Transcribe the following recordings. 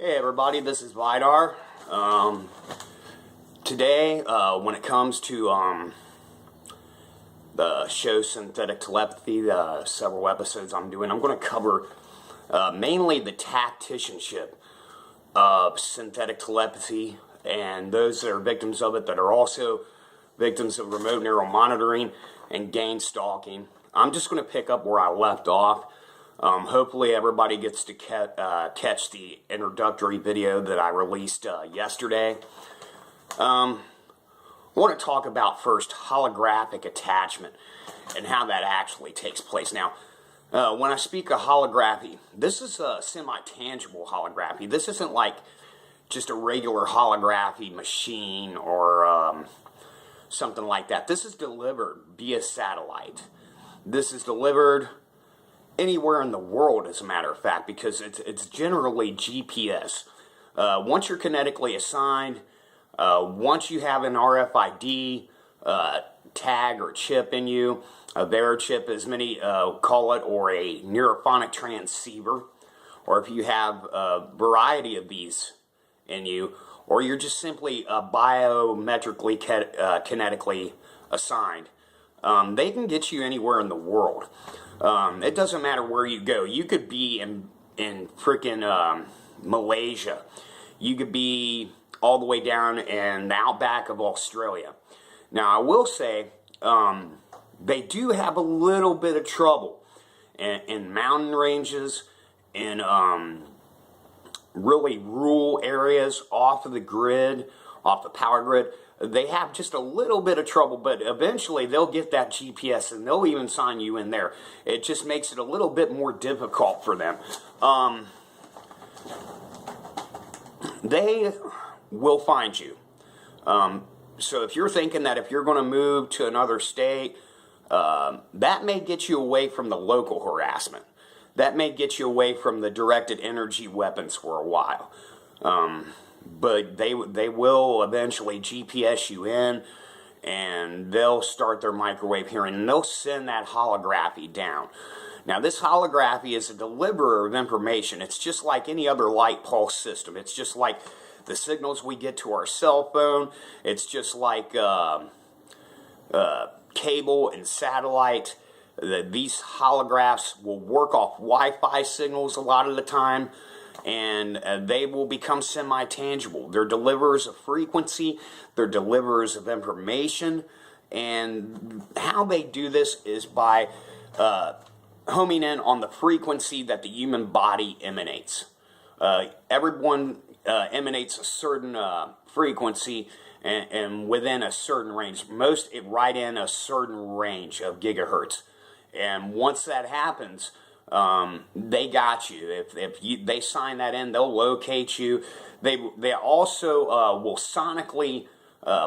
Hey everybody, this is Vidar. Today, when it comes to the show Synthetic Telepathy, the several episodes I'm doing, I'm going to cover mainly the tacticianship of synthetic telepathy and those that are victims of it that are also victims of remote neural monitoring and gangstalking. I'm just going to pick up where I left off. Hopefully everybody gets to catch the introductory video that I released yesterday. I want to talk about first holographic attachment and how that actually takes place. Now, when I speak of holography, this is a semi-tangible holography. This isn't like just a regular holography machine or something like that. This is delivered via satellite. This is delivered anywhere in the world, as a matter of fact, because it's generally GPS. Once you're kinetically assigned, once you have an RFID tag or chip in you, a VeriChip as many call it, or a neurophonic transceiver, or if you have a variety of these in you, or you're just simply biometrically kinetically assigned, they can get you anywhere in the world. It doesn't matter where you go. You could be in freaking Malaysia. You could be all the way down in the outback of Australia. Now, I will say, they do have a little bit of trouble in mountain ranges, in really rural areas, off of the grid, off the power grid. They have just a little bit of trouble, but eventually they'll get that GPS and they'll even sign you in there. It just makes it a little bit more difficult for them. They will find you. So if you're thinking that if you're going to move to another state, that may get you away from the local harassment. That may get you away from the directed energy weapons for a while. But they will eventually GPS you in, and they'll start their microwave hearing, and they'll send that holography down. Now, this holography is a deliverer of information. It's just like any other light pulse system. It's just like the signals we get to our cell phone. It's just like cable and satellite. These holographs will work off Wi-Fi signals a lot of the time, and they will become semi-tangible. They're deliverers of frequency, they're deliverers of information, and how they do this is by homing in on the frequency that the human body emanates. Everyone emanates a certain frequency, and within a certain range, most right in a certain range of gigahertz. And once that happens, they got you. If they sign that in, they'll locate you. They also will sonically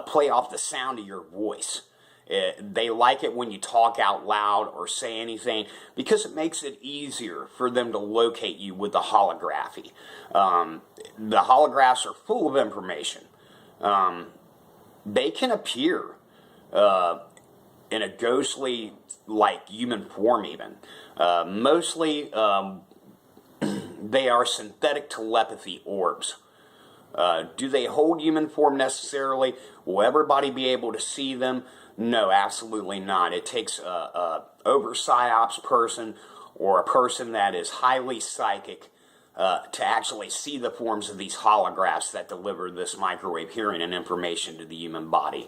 play off the sound of your voice. They like it when you talk out loud or say anything, because it makes it easier for them to locate you with the holography. The holographs are full of information. They can appear in a ghostly, like, human form even. Mostly, they are synthetic telepathy orbs. Do they hold human form necessarily? Will everybody be able to see them? No, absolutely not. It takes a over-psyops person or a person that is highly psychic to actually see the forms of these holographs that deliver this microwave hearing and information to the human body.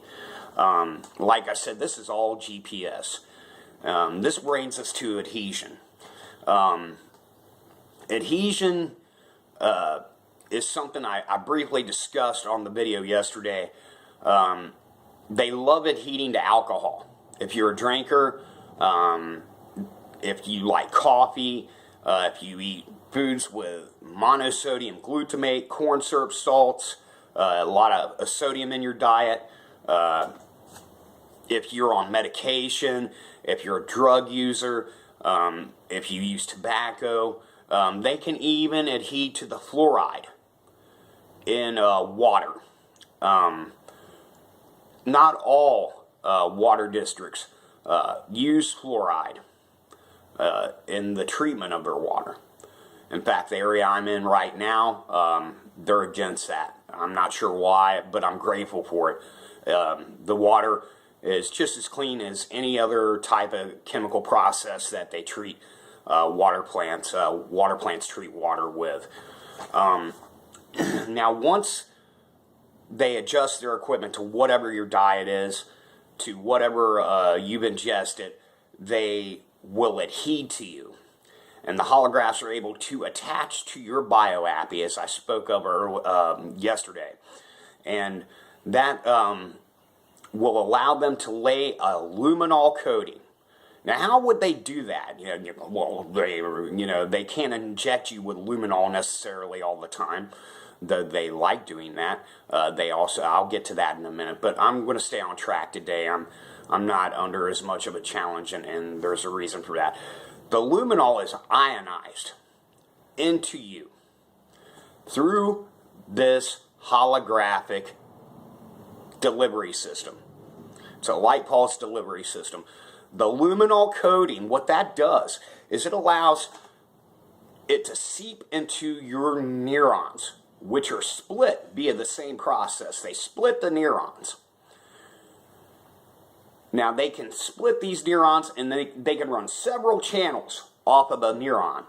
Like I said, this is all GPS. This brings us to adhesion. Adhesion is something I briefly discussed on the video yesterday. They love adhering to alcohol. If you're a drinker, if you like coffee, if you eat foods with monosodium glutamate, corn syrup, salts, a lot of sodium in your diet, if you're on medication, if you're a drug user, if you use tobacco, they can even adhere to the fluoride in water. Not all water districts use fluoride in the treatment of their water. In fact, the area I'm in right now, they're against that. I'm not sure why, but I'm grateful for it. The water is just as clean as any other type of chemical process that they treat water plants. Water plants treat water with. Now, once they adjust their equipment to whatever your diet is, to whatever you've ingested, they will adhere to you. And the holographs are able to attach to your bioappy, as I spoke of yesterday. And that will allow them to lay a luminol coating. Now, how would they do that? Well, they can't inject you with luminol necessarily all the time, though they like doing that. They also, I'll get to that in a minute, but I'm going to stay on track today. I'm not under as much of a challenge, and there's a reason for that. The luminol is ionized into you through this holographic delivery system. It's a light pulse delivery system. The luminol coating, what that does is it allows it to seep into your neurons, which are split via the same process. They split the neurons. Now, they can split these neurons, and they can run several channels off of a neuron.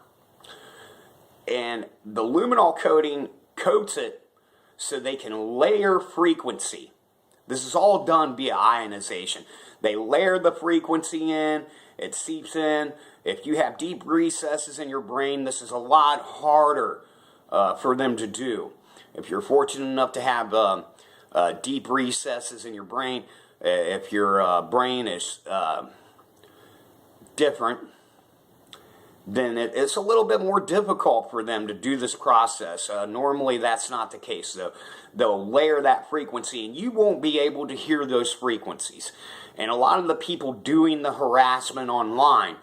And the luminol coating coats it so they can layer frequency. This is all done via ionization. They layer the frequency in, it seeps in. If you have deep recesses in your brain, this is a lot harder for them to do. If you're fortunate enough to have deep recesses in your brain, if your brain is different, then it's a little bit more difficult for them to do this process. Normally, that's not the case, though. They'll layer that frequency, and you won't be able to hear those frequencies. And a lot of the people doing the harassment online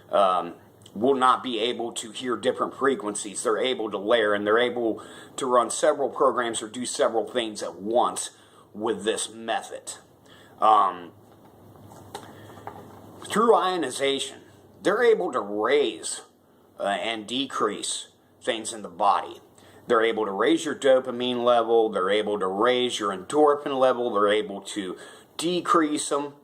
will not be able to hear different frequencies. They're able to layer, and they're able to run several programs or do several things at once with this method. Through ionization, they're able to raise and decrease things in the body. They're able to raise your dopamine level. They're able to raise your endorphin level. They're able to decrease them.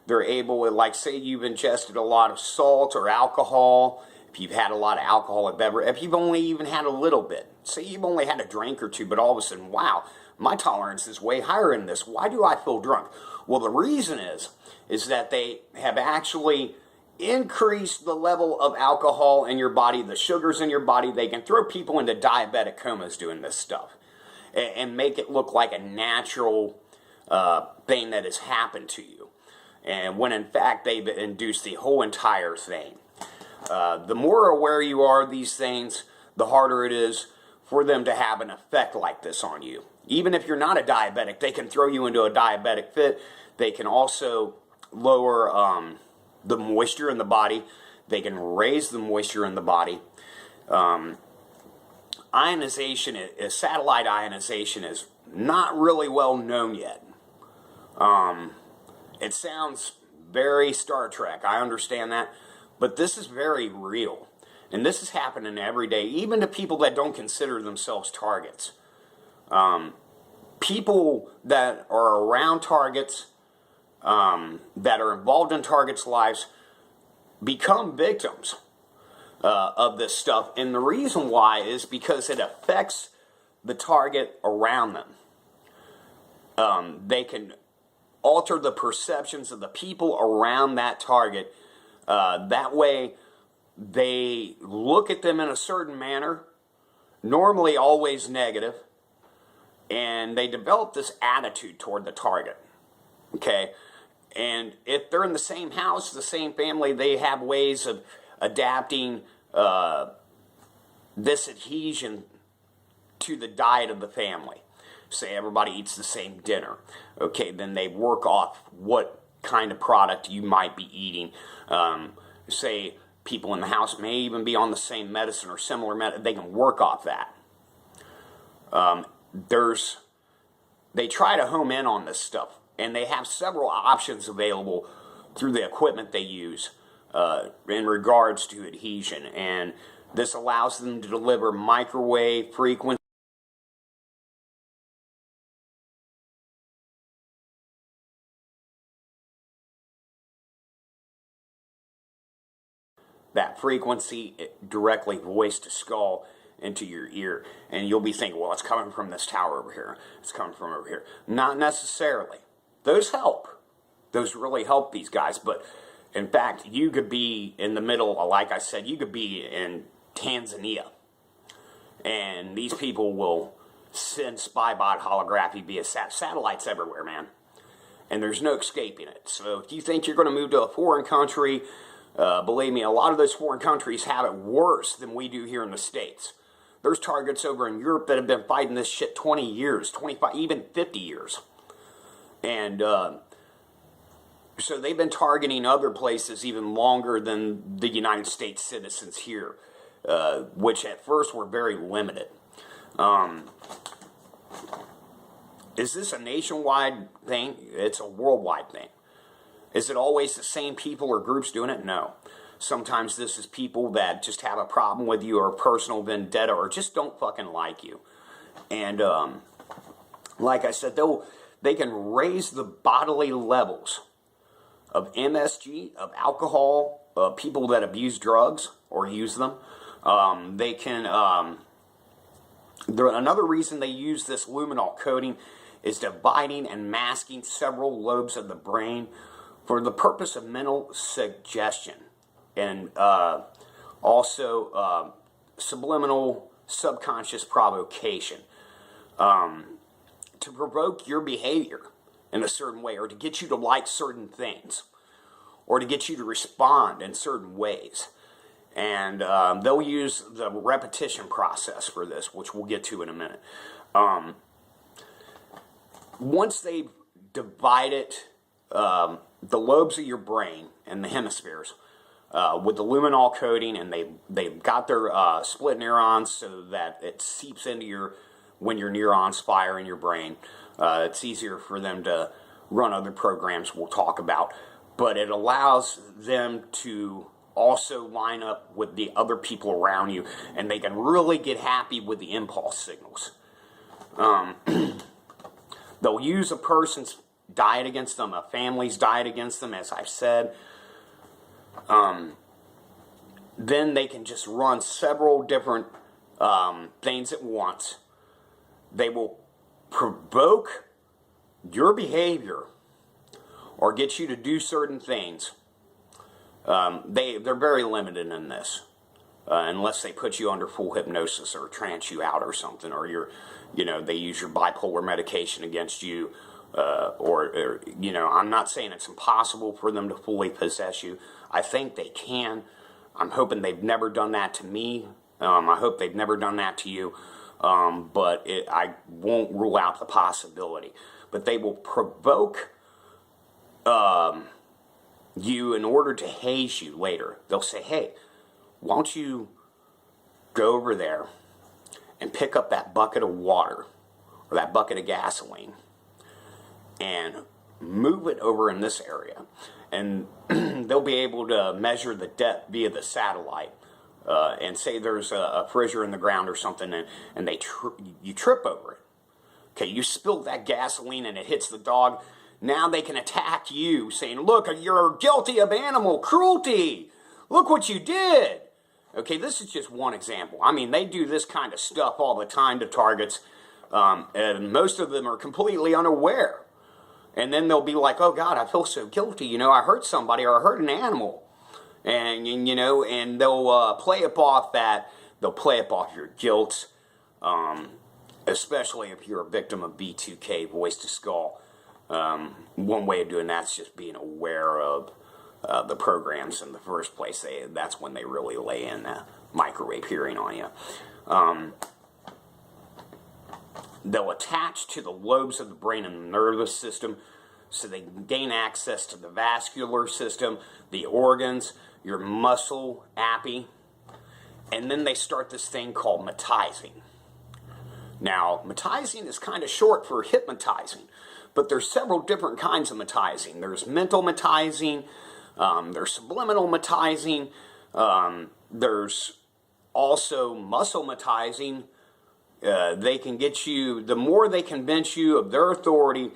They're able, like say you've ingested a lot of salt or alcohol, if you've had a lot of alcoholic beverage, if you've only even had a little bit, say you've only had a drink or two, but all of a sudden, wow, my tolerance is way higher in this. Why do I feel drunk? Well, the reason is that they have actually increased the level of alcohol in your body, the sugars in your body. They can throw people into diabetic comas doing this stuff and make it look like a natural thing that has happened to you. And when in fact they've induced the whole entire thing. The more aware you are of these things, the harder it is for them to have an effect like this on you. Even if you're not a diabetic, they can throw you into a diabetic fit. They can also lower the moisture in the body. They can raise the moisture in the body. Ionization, satellite ionization is not really well known yet. It sounds very Star Trek, I understand that, but this is very real. And this is happening every day, even to people that don't consider themselves targets. People that are around targets, that are involved in targets' lives, become victims of this stuff. And the reason why is because it affects the target around them. They can alter the perceptions of the people around that target. That way, they look at them in a certain manner, normally always negative, and they develop this attitude toward the target. Okay? And if they're in the same house, the same family, they have ways of adapting this adhesion to the diet of the family. Say everybody eats the same dinner. Okay, then they work off what kind of product you might be eating. Say people in the house may even be on the same medicine or similar medicine. They can work off that. They try to home in on this stuff, and they have several options available through the equipment they use in regards to adhesion. And This allows them to deliver microwave frequency. That frequency directly voice to skull into your ear. And you'll be thinking, well, it's coming from this tower over here. It's coming from over here. Not necessarily. Those help. Those really help these guys. But in fact, you could be in the middle, like I said, you could be in Tanzania. And these people will send spybot holography via satellites everywhere, man. And there's no escaping it. So if you think you're going to move to a foreign country, believe me, a lot of those foreign countries have it worse than we do here in the States. There's targets over in Europe that have been fighting this shit 20 years, 25, even 50 years. And so they've been targeting other places even longer than the United States citizens here, which at first were very limited. Is this a nationwide thing? It's a worldwide thing. Is it always the same people or groups doing it? No. Sometimes this is people that just have a problem with you, or personal vendetta, or just don't fucking like you. And like I said, they can raise the bodily levels of MSG, of alcohol, people that abuse drugs or use them. They can... another reason they use this luminol coating is dividing and masking several lobes of the brain for the purpose of mental suggestion, and also subliminal subconscious provocation, to provoke your behavior in a certain way, or to get you to like certain things, or to get you to respond in certain ways. And they'll use the repetition process for this, which we'll get to in a minute. Once they've divided the lobes of your brain and the hemispheres with the luminol coating, and they've got their split neurons so that it seeps into when your neurons fire in your brain, it's easier for them to run other programs we'll talk about. But it allows them to also line up with the other people around you, and they can really get happy with the impulse signals. They'll use a person's diet against them, a family's diet against them, as I've said. Then they can just run several different things at once. They will provoke your behavior or get you to do certain things. They're very limited in this, unless they put you under full hypnosis or trance you out or something, or they use your bipolar medication against you, or I'm not saying it's impossible for them to fully possess you. I think they can. I'm hoping they've never done that to me. I hope they've never done that to you, but I won't rule out the possibility. But they will provoke you in order to haze you later. They'll say, hey, why don't you go over there and pick up that bucket of water or that bucket of gasoline and move it over in this area. And they'll be able to measure the depth via the satellite, and say there's a fissure in the ground or something, and you trip over it. Okay, you spill that gasoline and it hits the dog. Now they can attack you, saying, look, you're guilty of animal cruelty. Look what you did. Okay, this is just one example. I mean, they do this kind of stuff all the time to targets, and most of them are completely unaware. And then they'll be like, oh, God, I feel so guilty. I hurt somebody, or I hurt an animal. And they'll play it off that. They'll play it off your guilt, especially if you're a victim of B2K, voice to skull. One way of doing that is just being aware of the programs in the first place. That's when they really lay in microwave hearing on you. They'll attach to the lobes of the brain and the nervous system, so they can gain access to the vascular system, the organs, your muscle appy, and then they start this thing called matizing. Now, matizing is kind of short for hypnotizing, but there's several different kinds of matizing. There's mental matizing, there's subliminal matizing, there's also muscle-matizing. They can get you, the more they convince you of their authority,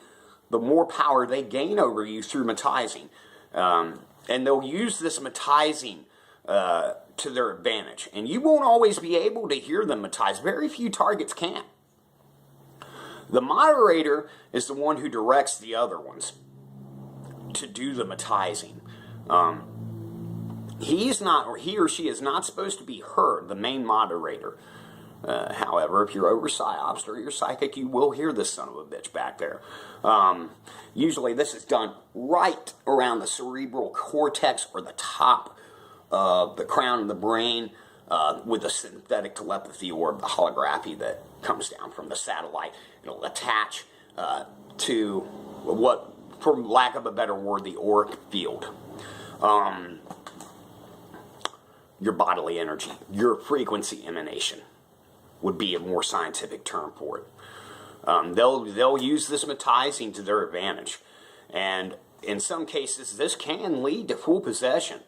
the more power they gain over you through matizing. And they'll use this matizing to their advantage. And you won't always be able to hear them matize. Very few targets can. The moderator is the one who directs the other ones to do the matizing. He's not, or he or she is not supposed to be heard, the main moderator. However, if you're over psyops or you're psychic, you will hear this son of a bitch back there. Usually this is done right around the cerebral cortex or the top of the crown of the brain with the synthetic telepathy orb, the holography that comes down from the satellite. It'll attach to what, for lack of a better word, the auric field. Your bodily energy, your frequency emanation would be a more scientific term for it. They'll use this matizing to their advantage. And in some cases, this can lead to full possession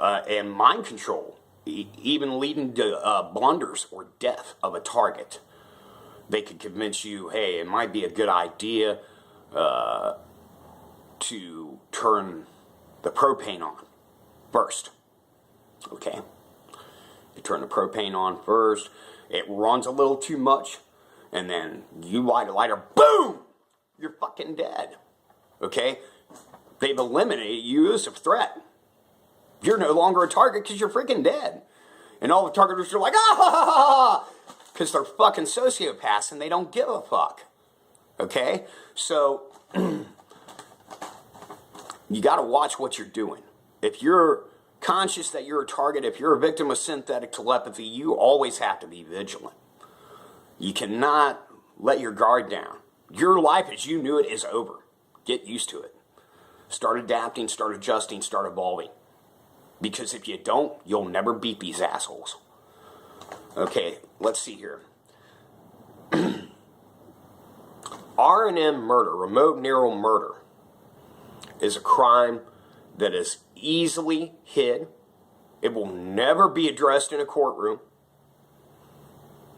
and mind control, even leading to blunders or death of a target. They could convince you, hey, it might be a good idea to turn the propane on first. Okay? You turn the propane on first, it runs a little too much, and then you light a lighter, boom! You're fucking dead. Okay? They've eliminated you as a threat. You're no longer a target because you're freaking dead. And all the targeters are like, ah! Because they're fucking sociopaths and they don't give a fuck. Okay? So, you gotta watch what you're doing. If you're conscious that you're a target, if you're a victim of synthetic telepathy, you always have to be vigilant. You cannot let your guard down. Your life as you knew it is over. Get used to it. Start adapting, start adjusting, start evolving. Because if you don't, you'll never beat these assholes. Okay, let's see here. R&M murder, remote neural murder, is a crime that is easily hid. It will never be addressed in a courtroom.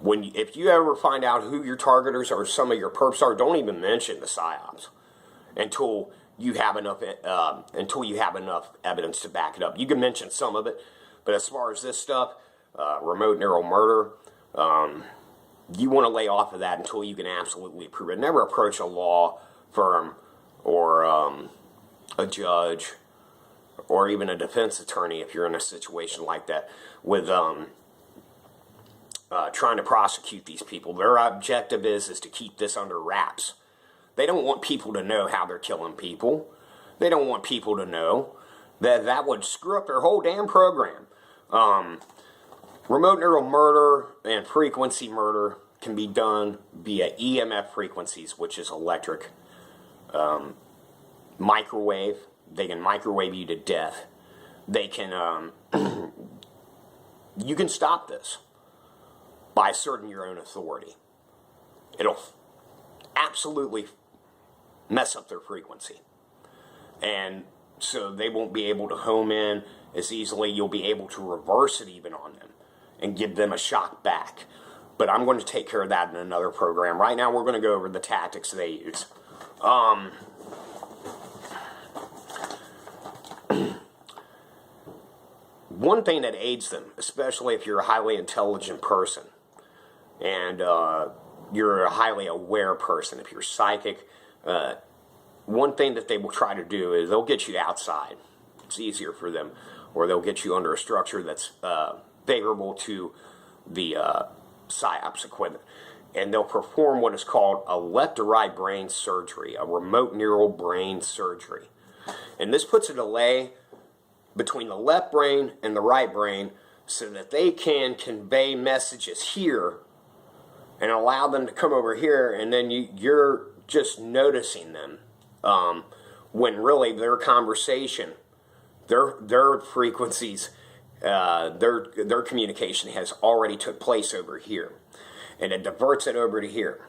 If you ever find out who your targeters or some of your perps are, don't even mention the psyops until you have enough evidence to back it up. You can mention some of it, but as far as this stuff, remote neural murder, you want to lay off of that until you can absolutely prove it. Never approach a law firm or a judge or even a defense attorney if you're in a situation like that with trying to prosecute these people. Their objective is to keep this under wraps. They don't want people to know how they're killing people. They don't want people to know that would screw up their whole damn program. Remote neural murder and frequency murder can be done via EMF frequencies, which is electric. Microwave. They can microwave you to death. They can, you can stop this by asserting your own authority. It'll absolutely mess up their frequency. And so they won't be able to home in as easily. You'll be able to reverse it even on them and give them a shock back. But I'm going to take care of that in another program. Right now we're going to go over the tactics they use. One thing that aids them, especially if you're a highly intelligent person and you're a highly aware person, if you're psychic, one thing that they will try to do is they'll get you outside. It's easier for them. Or they'll get you under a structure that's favorable to the PSYOPs equipment. And they'll perform what is called a left to right brain surgery, a remote neural brain surgery. And this puts a delay between the left brain and the right brain so that they can convey messages here and allow them to come over here, and then you're just noticing them when really their conversation, their frequencies, their communication has already took place over here, and it diverts it over to here.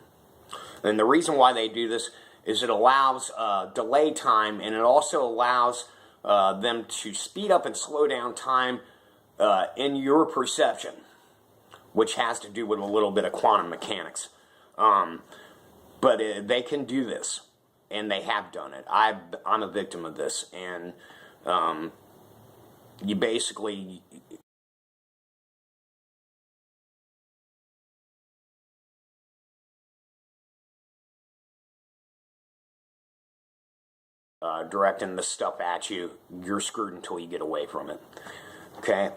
And the reason why they do this is it allows delay time, and it also allows them to speed up and slow down time in your perception. which has to do with a little bit of quantum mechanics. But they can do this, and they have done it. I'm a victim of this, and you basically... directing the stuff at you, you're screwed until you get away from it. Okay?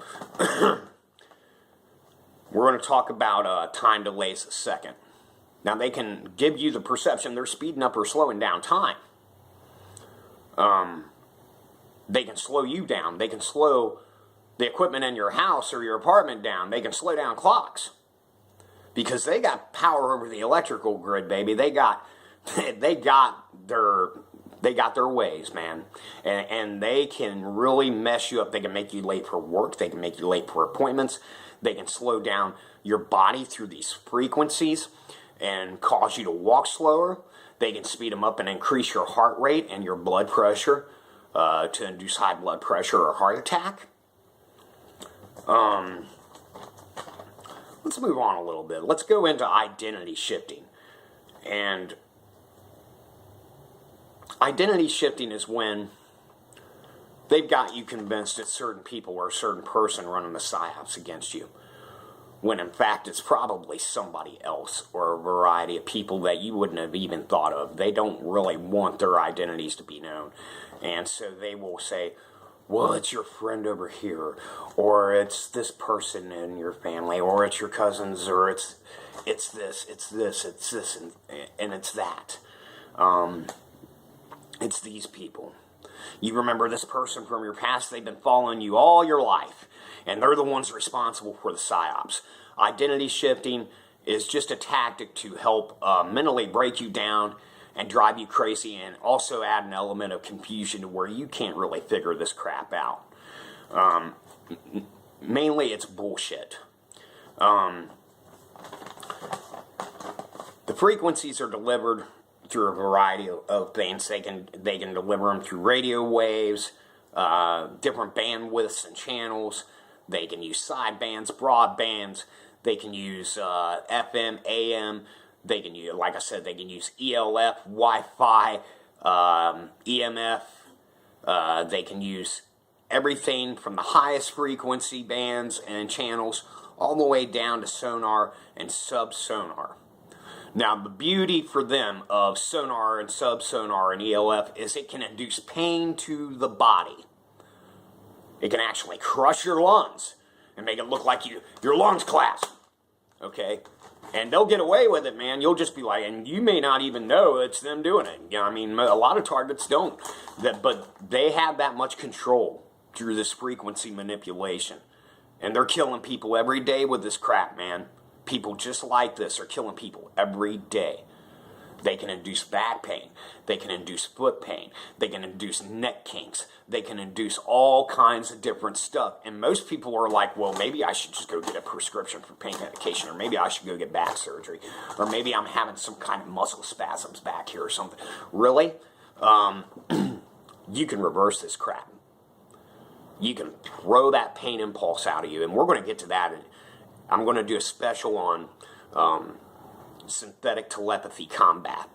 We're going to talk about time delays a second. Now, they can give you the perception they're speeding up or slowing down time. They can slow you down. They can slow the equipment in your house or your apartment down. They can slow down clocks. Because they got power over the electrical grid, baby. They got their ways, man. And they can really mess you up. They can make you late for work. They can make you late for appointments. They can slow down your body through these frequencies and cause you to walk slower. They can speed them up and increase your heart rate and your blood pressure to induce high blood pressure or heart attack. Let's move on a little bit. Let's go into identity shifting. And identity shifting is when they've got you convinced it's certain people or a certain person running the psyops against you, when in fact it's probably somebody else or a variety of people that you wouldn't have even thought of. They don't really want their identities to be known. And so they will say, well, it's your friend over here, or it's this person in your family, or it's your cousins, or it's this, and it's that. It's these people. You remember this person from your past, they've been following you all your life, and they're the ones responsible for the psyops. Identity shifting is just a tactic to help mentally break you down and drive you crazy, and also add an element of confusion to where you can't really figure this crap out. Mainly it's bullshit. The frequencies are delivered through a variety of things. They can deliver them through radio waves, different bandwidths and channels. They can use sidebands, broadbands. They can use FM, AM. They can use, like I said, they can use ELF, Wi-Fi, EMF. They can use everything from the highest frequency bands and channels all the way down to sonar and sub-sonar. Now, the beauty for them of sonar and sub-sonar and ELF is it can induce pain to the body. It can actually crush your lungs and make it look like your lungs collapse. Okay? And they'll get away with it, man. You'll just be like, and you may not even know it's them doing it. You know, I mean, a lot of targets don't. But they have that much control through this frequency manipulation. And they're killing people every day with this crap, man. People just like this are killing people every day. They can induce back pain. They can induce foot pain. They can induce neck kinks. They can induce all kinds of different stuff. And most people are like, well, maybe I should just go get a prescription for pain medication, or maybe I should go get back surgery, or maybe I'm having some kind of muscle spasms back here or something. Really? You can reverse this crap. You can throw that pain impulse out of you. And we're going to get to that. I'm going to do a special on synthetic telepathy combat.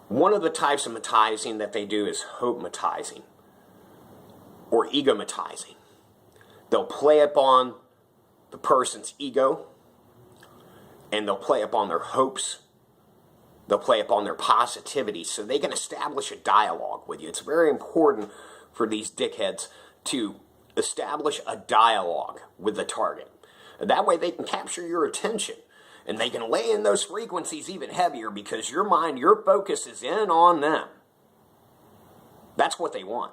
One of the types of matizing that they do is hope-matizing or ego-matizing. They'll play upon the person's ego, and they'll play upon their hopes. They'll play upon their positivity so they can establish a dialogue with you. It's very important for these dickheads to establish a dialogue with the target. And that way they can capture your attention. And they can lay in those frequencies even heavier because your mind, your focus is in on them. That's what they want.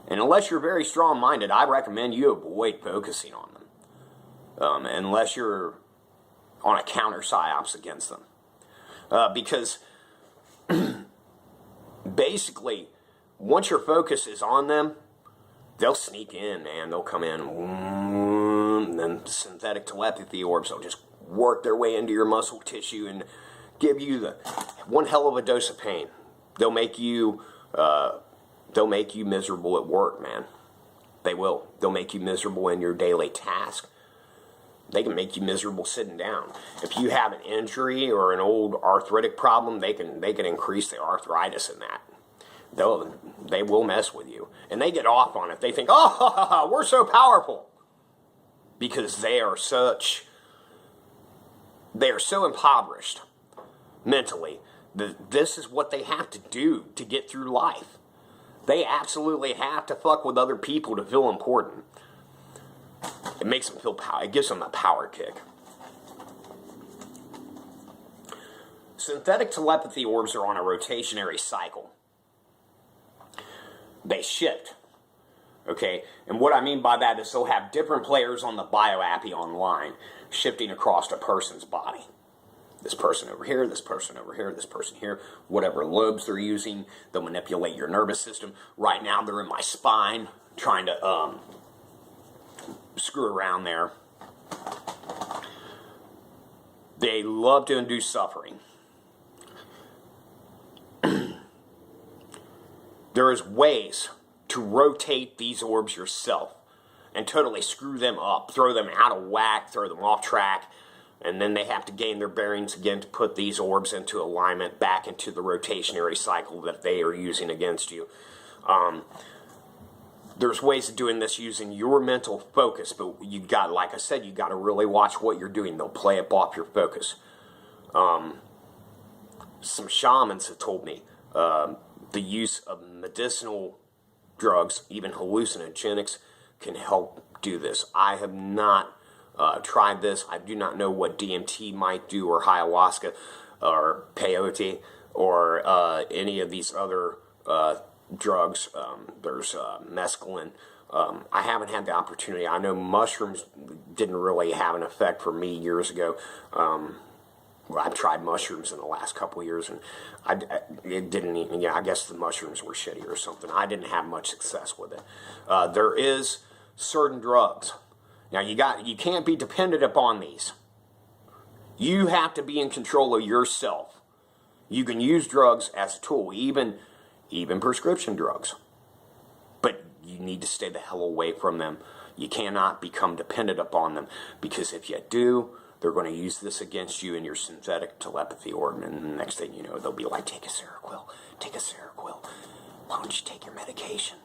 And unless you're very strong-minded, I recommend you avoid focusing on them. Unless you're on a counter-psyops against them. Because basically, once your focus is on them, they'll sneak in, man. They'll come in, and then synthetic telepathy orbs will just work their way into your muscle tissue and give you the one hell of a dose of pain. They'll make you They'll make you miserable at work, man. They will. They'll make you miserable in your daily task. They can make you miserable sitting down. If you have an injury or an old arthritic problem, they can increase the arthritis in that. They will mess with you. And they get off on it. They think, oh, we're so powerful. Because they are so impoverished mentally that this is what they have to do to get through life. They absolutely have to fuck with other people to feel important. It makes them feel power. It gives them a power kick. Synthetic telepathy orbs are on a rotationary cycle. They shift. Okay? And what I mean by that is they'll have different players on the bioappy online shifting across a person's body. This person over here, this person over here, this person here, whatever lobes they're using, they'll manipulate your nervous system. Right now they're in my spine trying to screw around there. They love to induce suffering. There is ways to rotate these orbs yourself and totally screw them up, throw them out of whack, throw them off track, and then they have to gain their bearings again to put these orbs into alignment back into the rotationary cycle that they are using against you. There's ways of doing this using your mental focus, but you got, like I said, you got to really watch what you're doing. They'll play it off your focus. Some shamans have told me the use of medicinal drugs, even hallucinogenics, can help do this. I have not tried this. I do not know what DMT might do, or ayahuasca, or peyote, or any of these other drugs. There's mescaline. I haven't had the opportunity. I know mushrooms didn't really have an effect for me years ago. Well, I've tried mushrooms in the last couple of years, and it didn't even, I guess the mushrooms were shitty or something. I didn't have much success with it. There is certain drugs. Now, you can't be dependent upon these. You have to be in control of yourself. You can use drugs as a tool, even prescription drugs. But you need to stay the hell away from them. You cannot become dependent upon them, because if you do, they're going to use this against you in your synthetic telepathy orb, and the next thing you know, they'll be like, take a Seroquel, take a Seroquel. Why don't you take your medication?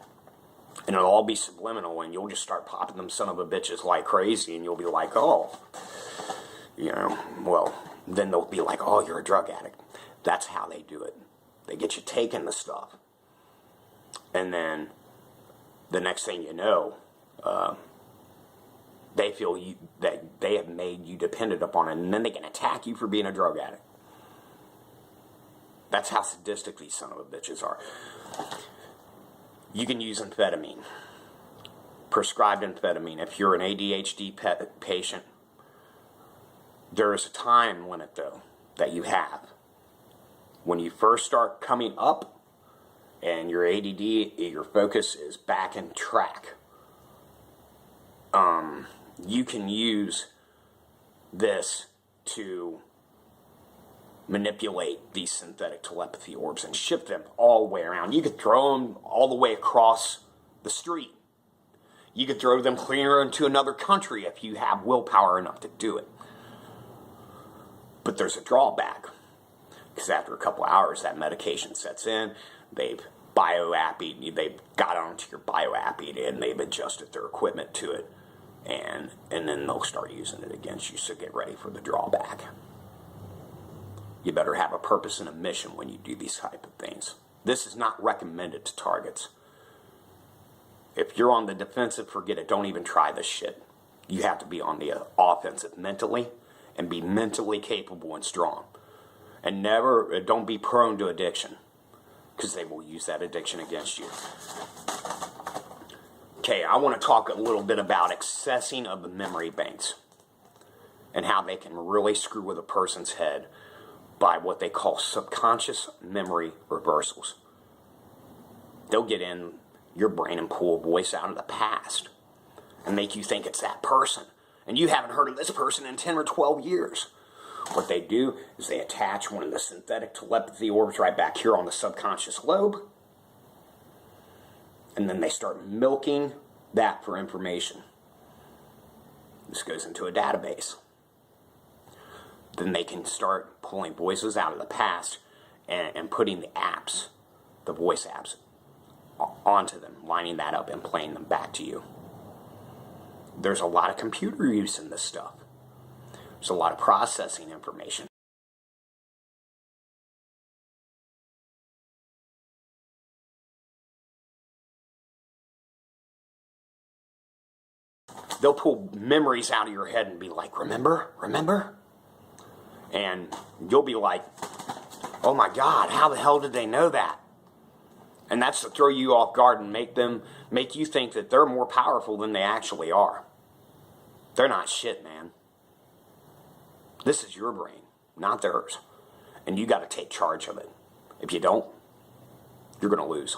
And it'll all be subliminal, and you'll just start popping them son of a bitches like crazy, and you'll be like, oh, well, then they'll be like, oh, you're a drug addict. That's how they do it. They get you taking the stuff. And then the next thing you know, they feel that they have made you dependent upon it, and then they can attack you for being a drug addict. That's how sadistic these son of a bitches are. You can use amphetamine, prescribed amphetamine. If you're an ADHD patient, there is a time limit, though, that you have. When you first start coming up and your ADD, your focus is back in track, you can use this to manipulate these synthetic telepathy orbs and ship them all the way around. You could throw them all the way across the street. You could throw them clear into another country if you have willpower enough to do it. But there's a drawback, because after a couple hours, that medication sets in. They've got onto your bioappy, and they've adjusted their equipment to it. And then they'll start using it against you, so get ready for the drawback. You better have a purpose and a mission when you do these type of things. This is not recommended to targets. If you're on the defensive, forget it. Don't even try this shit. You have to be on the offensive mentally, and be mentally capable and strong. And don't be prone to addiction, because they will use that addiction against you. Okay, I want to talk a little bit about accessing of the memory banks and how they can really screw with a person's head by what they call subconscious memory reversals. They'll get in your brain and pull a voice out of the past and make you think it's that person. And you haven't heard of this person in 10 or 12 years. What they do is they attach one of the synthetic telepathy orbs right back here on the subconscious lobe. And then they start milking that for information. This goes into a database. Then they can start pulling voices out of the past and putting the apps, the voice apps, onto them, lining that up and playing them back to you. There's a lot of computer use in this stuff. There's a lot of processing information. They'll pull memories out of your head and be like, remember? And you'll be like, oh my God, how the hell did they know that? And that's to throw you off guard and make you think that they're more powerful than they actually are. They're not shit, man. This is your brain, not theirs. And you got to take charge of it. If you don't, you're going to lose.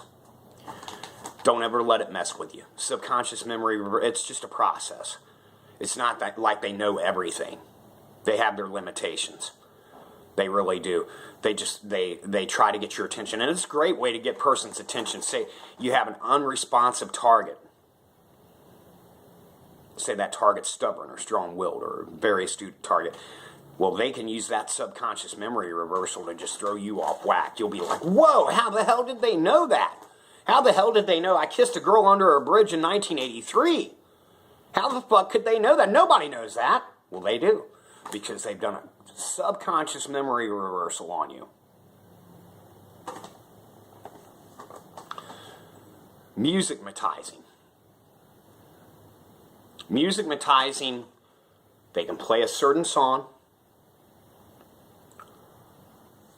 Don't ever let it mess with you. Subconscious memory, it's just a process. It's not that like they know everything. They have their limitations. They really do. They try to get your attention. And it's a great way to get person's attention. Say you have an unresponsive target. Say that target's stubborn or strong-willed or a very astute target. Well, they can use that subconscious memory reversal to just throw you off whack. You'll be like, whoa, how the hell did they know that? How the hell did they know I kissed a girl under a bridge in 1983? How the fuck could they know that? Nobody knows that. Well, they do. Because they've done a subconscious memory reversal on you. Musicmatizing. Musicmatizing, they can play a certain song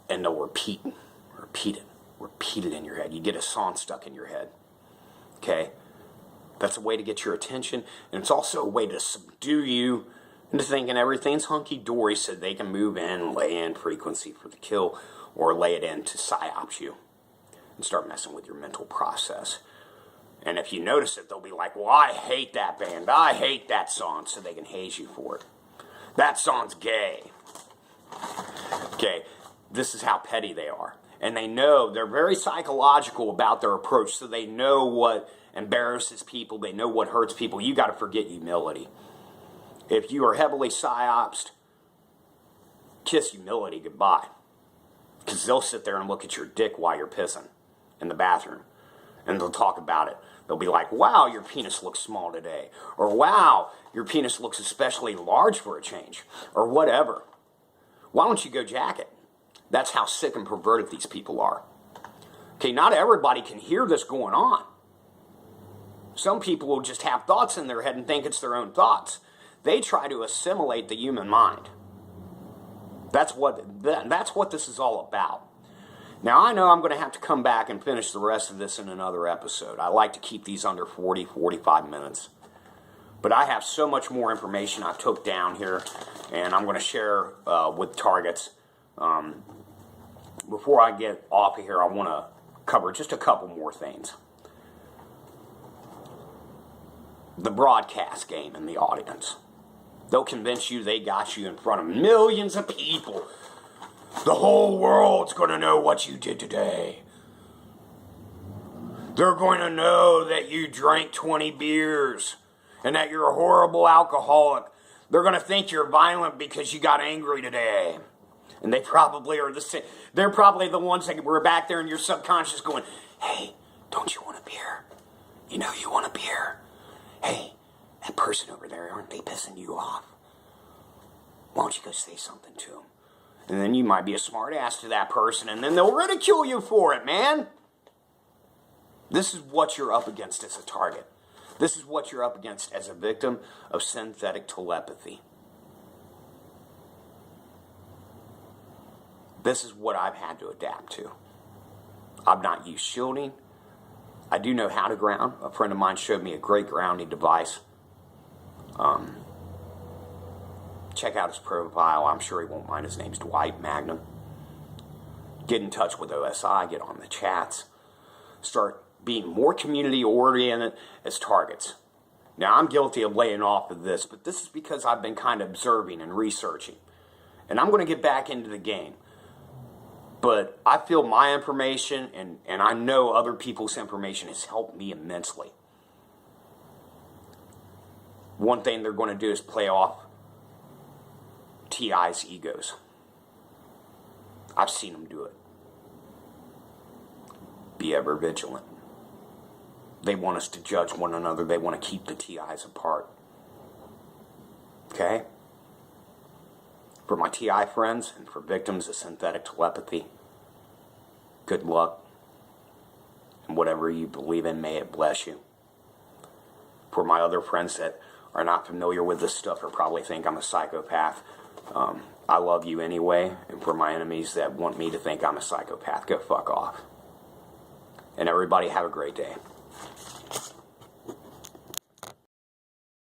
and they'll repeat it in your head. You get a song stuck in your head. Okay? That's a way to get your attention, and it's also a way to subdue you into thinking everything's hunky-dory so they can move in, lay in frequency for the kill, or lay it in to psyops you and start messing with your mental process. And if you notice it, they'll be like, well, I hate that band. I hate that song, so they can haze you for it. That song's gay. Okay, this is how petty they are. And they know, they're very psychological about their approach, so they know what embarrasses people, they know what hurts people. You got to forget humility. If you are heavily psyopsed, kiss humility goodbye. Because they'll sit there and look at your dick while you're pissing in the bathroom. And they'll talk about it. They'll be like, wow, your penis looks small today. Or wow, your penis looks especially large for a change. Or whatever. Why don't you go jack it? That's how sick and perverted these people are. Okay, not everybody can hear this going on. Some people will just have thoughts in their head and think it's their own thoughts. They try to assimilate the human mind. That's what this is all about. Now, I know I'm going to have to come back and finish the rest of this in another episode. I like to keep these under 40, 45 minutes. But I have so much more information I took down here, and I'm going to share with targets. Before I get off of here, I want to cover just a couple more things. The broadcast game and the audience. They'll convince you they got you in front of millions of people. The whole world's going to know what you did today. They're going to know that you drank 20 beers and that you're a horrible alcoholic. They're going to think you're violent because you got angry today. And they probably are the same. They're probably the ones that were back there in your subconscious going, hey, don't you want a beer? You know you want a beer. Hey, that person over there, aren't they pissing you off? Why don't you go say something to them? And then you might be a smart ass to that person, and then they'll ridicule you for it, man. This is what you're up against as a target. This is what you're up against as a victim of synthetic telepathy. This is what I've had to adapt to. I've not used shielding. I do know how to ground. A friend of mine showed me a great grounding device. Check out his profile. I'm sure he won't mind. His name's Dwight Magnum. Get in touch with OSI. Get on the chats. Start being more community-oriented as targets. Now, I'm guilty of laying off of this, but this is because I've been kind of observing and researching. And I'm going to get back into the game. But I feel my information and I know other people's information has helped me immensely. One thing they're going to do is play off T.I.'s egos. I've seen them do it. Be ever vigilant. They want us to judge one another. They want to keep the T.I.'s apart. Okay? For my T.I. friends and for victims of synthetic telepathy, good luck. And whatever you believe in, may it bless you. For my other friends that are not familiar with this stuff or probably think I'm a psychopath, I love you anyway. And for my enemies that want me to think I'm a psychopath, go fuck off. And everybody have a great day.